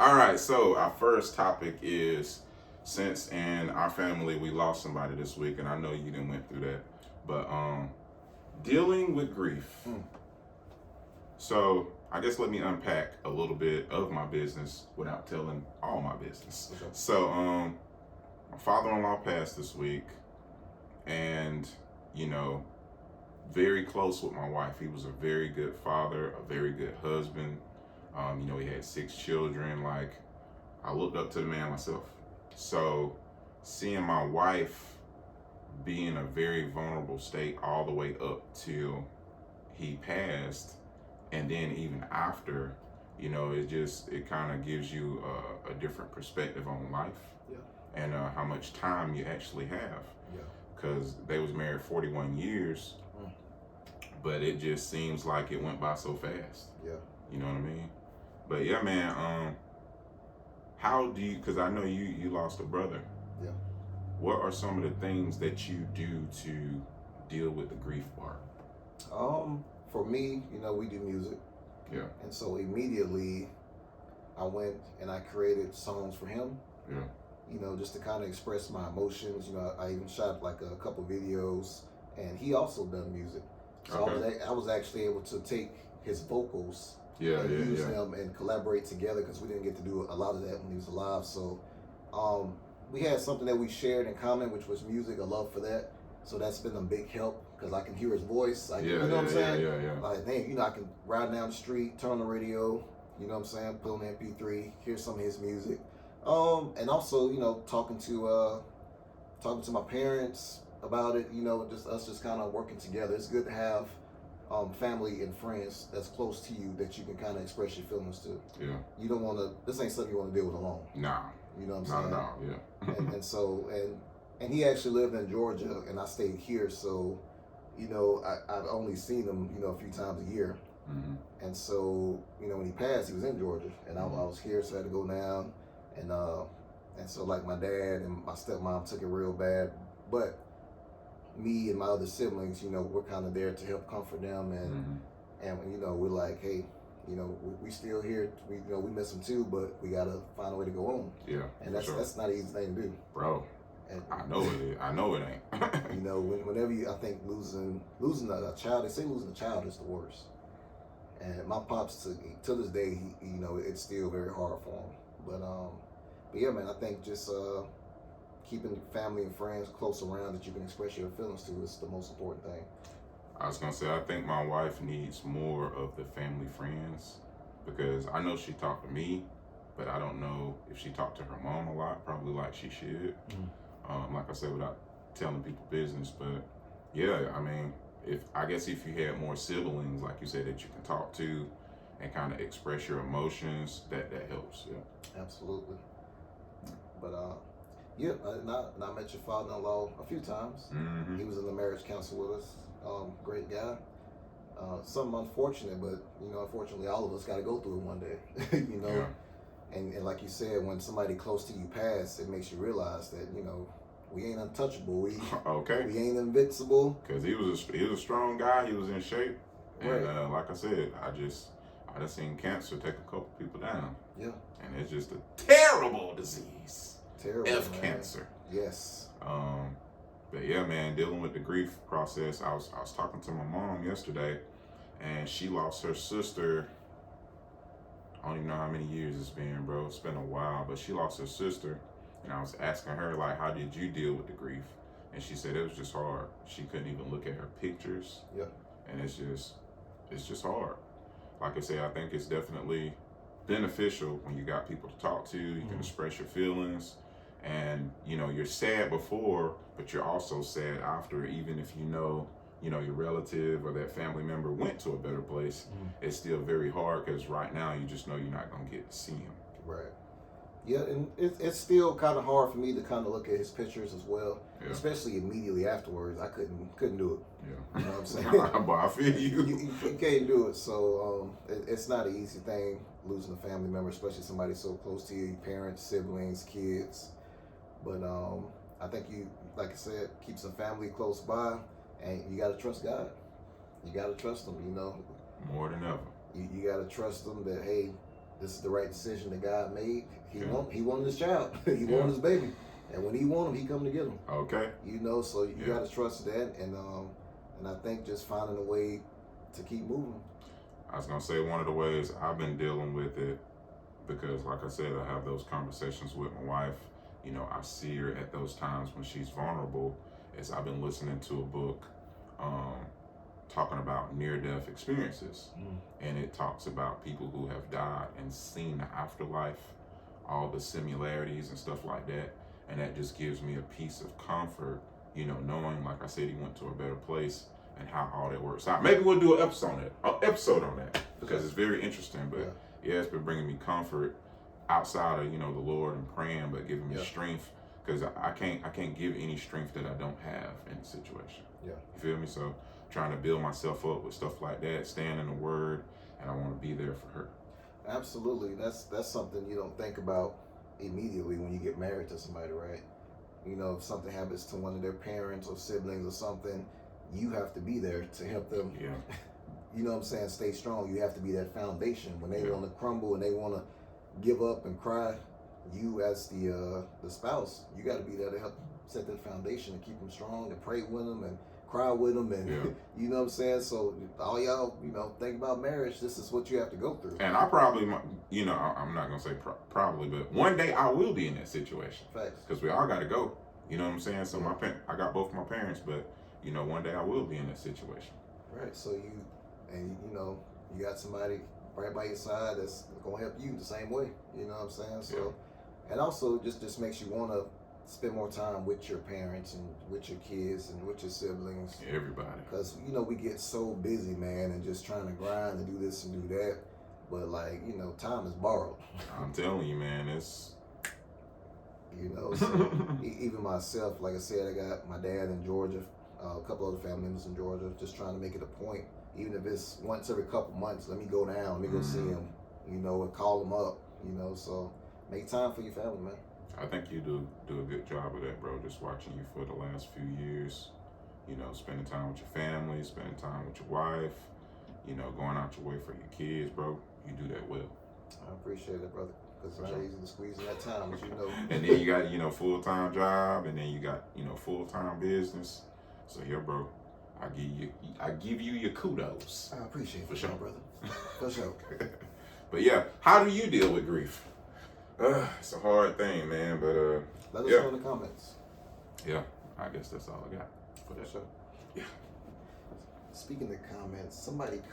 All right, so our first topic is since in our family we lost somebody this week, and I know you didn't went through that, but dealing with grief. So I guess let me unpack a little bit of my business without telling all my business. Okay. So my father-in-law passed this week, and you know, very close with my wife. He was a very good father, a very good husband. He had 6 children. Like, I looked up to the man myself. So seeing my wife be in a very vulnerable state all the way up till he passed, and then even after, it kind of gives you a different perspective on life. Yeah. And how much time you actually have. Yeah. Because they was married 41 years, but it just seems like it went by so fast. Yeah. You know what I mean? But yeah, man, how do you, because I know you lost a brother. Yeah. What are some of the things that you do to deal with the grief part? For me, we do music. Yeah. And so immediately I went and I created songs for him. Yeah. Just to kind of express my emotions. I even shot like a couple videos, and he also done music. So Okay. I was actually able to take his vocals and use them and collaborate together, because we didn't get to do a lot of that when he was alive. So we had something that we shared in common, which was music, a love for that. So that's been a big help, because I can hear his voice. You know what I'm saying? Yeah. Like, dang, I can ride down the street, turn on the radio, you know what I'm saying, put on MP3, hear some of his music. And also, talking to my parents about it, just us just kind of working together. It's good to have family and friends that's close to you that you can kind of express your feelings to. Yeah. You don't want to, this ain't something you want to deal with alone. Nah. You know what I'm saying? Not at all, yeah. and so, and he actually lived in Georgia, and I stayed here, so, I've only seen him, a few times a year. Mm-hmm. And so, when he passed, he was in Georgia, and I was here, so I had to go down. And so, like, my dad and my stepmom took it real bad, but me and my other siblings, we're kind of there to help comfort them, and we're like, hey, we still here. We miss him too, but we gotta find a way to go on. Yeah, and that's not an easy thing to do, bro. And I know it is. I know it ain't. Whenever I think losing a child, they say losing a child is the worst. And my pops, to this day, it's still very hard for him. But yeah, man, I think just keeping family and friends close around that you can express your feelings to is the most important thing. I was gonna say, I think my wife needs more of the family friends, because I know she talked to me, but I don't know if she talked to her mom a lot, probably like she should. Like I said, without telling people business, but yeah, I mean, if you had more siblings, like you said, that you can talk to and kind of express your emotions, that helps. Yeah. Absolutely. But yeah, and I met your father-in-law a few times. Mm-hmm. He was in the marriage council with us. Great guy. Something unfortunate, but unfortunately, all of us got to go through it one day. Yeah. And like you said, when somebody close to you pass, it makes you realize that we ain't untouchable. We ain't invincible. Because he was a strong guy. He was in shape. Right. And like I said, I just seen cancer take a couple people down. Yeah. And it's just a terrible disease. Terrible. Cancer. Yes. But yeah, man, dealing with the grief process. I was talking to my mom yesterday, and she lost her sister. I don't even know how many years it's been, bro. It's been a while, but she lost her sister. And I was asking her, like, how did you deal with the grief? And she said it was just hard. She couldn't even look at her pictures. Yeah. And it's just hard. Like I said, I think it's definitely beneficial when you got people to talk to. You can express your feelings. And, you're sad before, but you're also sad after, even if your relative or that family member went to a better place. It's still very hard, because right now you just know you're not going to get to see him. Right. Yeah, and it's still kind of hard for me to kind of look at his pictures as well, especially immediately afterwards. I couldn't do it. Yeah. You know what I'm saying? But I feel you. You can't do it. So it's not an easy thing, losing a family member, especially somebody so close to you, your parents, siblings, kids. But I think like I said, keep some family close by, and you got to trust God. You got to trust them, More than ever. You got to trust them that, hey, this is the right decision that God made. He Yeah. he wanted his child. He Yeah. wanted his baby. And when he want him, he come to get him. Okay. You know, so you Yeah. gotta trust that, and I think just finding a way to keep moving. I was gonna say one of the ways I've been dealing with it, because like I said, I have those conversations with my wife. You know, I see her at those times when she's vulnerable. Is I've been listening to a book talking about near-death experiences, and it talks about people who have died and seen the afterlife, all the similarities and stuff like that, and that just gives me a piece of comfort, you know, knowing, like I said, he went to a better place and how all that works out. Maybe we'll do an episode on that because it's very interesting. But yeah, it's been bringing me comfort outside of, you know, the Lord and praying, but giving me strength, because I can't give any strength that I don't have in the situation. Yeah, you feel me? So trying to build myself up with stuff like that, staying in the Word, and I want to be there for her. Absolutely. That's something you don't think about immediately when you get married to somebody, right? You know, if something happens to one of their parents or siblings or something, you have to be there to help them. Yeah. You know what I'm saying? Stay strong. You have to be that foundation when they want to crumble and they want to give up and cry. You as the spouse, you got to be there to help set that foundation and keep them strong and pray with them and cry with them, and you know what I'm saying? So all y'all, you know, think about marriage. This is what you have to go through. And I probably, you know, I'm not gonna say probably, but one day I will be in that situation. Facts. Because we all got to go. You know what I'm saying? So I got both my parents, but you know, one day I will be in that situation. Right. So you know, you got somebody right by your side that's gonna help you the same way. You know what I'm saying? So, and also just makes you want to spend more time with your parents and with your kids and with your siblings. Everybody. Because, you know, we get so busy, man, and just trying to grind and do this and do that. But, like, you know, time is borrowed. I'm telling you, man, it's... You know, so even myself, like I said, I got my dad in Georgia, a couple other family members in Georgia, just trying to make it a point. Even if it's once every couple months, let me go down, let me go see him, you know, and call him up, you know. So make time for your family, man. I think you do a good job of that, bro. Just watching you for the last few years, you know, spending time with your family, spending time with your wife, you know, going out your way for your kids, bro. You do that well. I appreciate it, brother. Because it's not easy to squeeze in that time, as you know. And then you got, you know, full-time job, and then you got, you know, full-time business. So yeah, bro, I give you your kudos. I appreciate it, for sure, brother. For sure. But yeah, how do you deal with grief? It's a hard thing, man, but let us know in the comments. Yeah, I guess that's all I got for that. For sure. Yeah. Speaking of comments, somebody